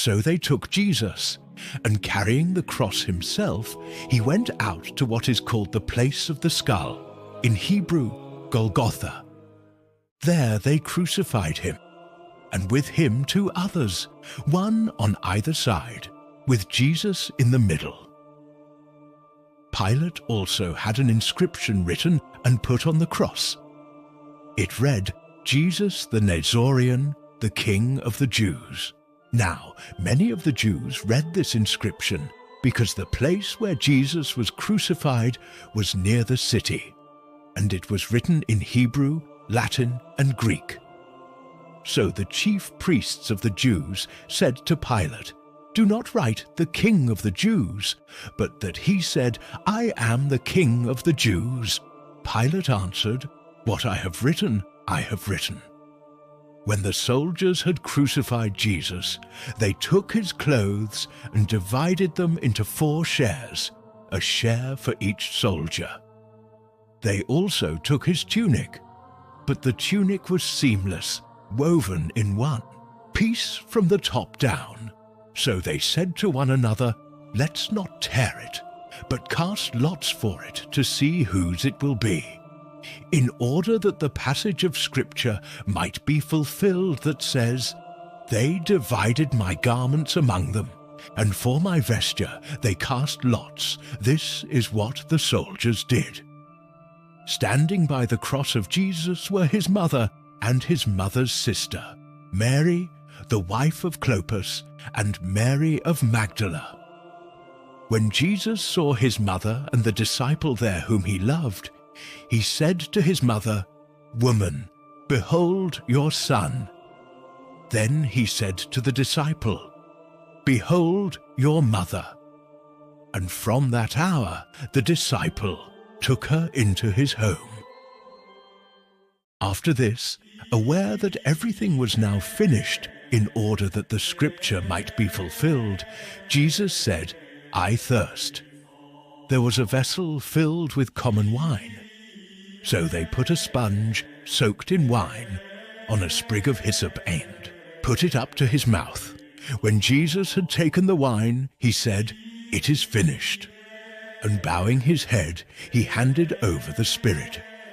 So they took Jesus, and carrying the cross himself, he went out to what is called the place of the skull, in Hebrew, Golgotha. There they crucified him, and with him 2 others, one on either side, with Jesus in the middle. Pilate also had an inscription written and put on the cross. It read, "Jesus the Nazorian, the King of the Jews." Now, many of the Jews read this inscription because the place where Jesus was crucified was near the city, and it was written in Hebrew, Latin, and Greek. So the chief priests of the Jews said to Pilate, "Do not write the King of the Jews, but that he said, 'I am the King of the Jews.'" Pilate answered, "What I have written, I have written." When the soldiers had crucified Jesus, they took his clothes and divided them into 4 shares, a share for each soldier. They also took his tunic, but the tunic was seamless, woven in one, piece from the top down. So they said to one another, "Let's not tear it, but cast lots for it to see whose it will be," in order that the passage of Scripture might be fulfilled that says, "They divided my garments among them, and for my vesture they cast lots. This is what the soldiers did." Standing by the cross of Jesus were his mother and his mother's sister, Mary, the wife of Clopas, and Mary of Magdala. When Jesus saw his mother and the disciple there whom he loved, he said to his mother, "Woman, behold your son." Then he said to the disciple, "Behold your mother." And from that hour the disciple took her into his home. After this, aware that everything was now finished, in order that the Scripture might be fulfilled, Jesus said, "I thirst." There was a vessel filled with common wine. So they put a sponge soaked in wine on a sprig of hyssop end, put it up to his mouth. When Jesus had taken the wine, he said, "It is finished." And bowing his head, he handed over the spirit.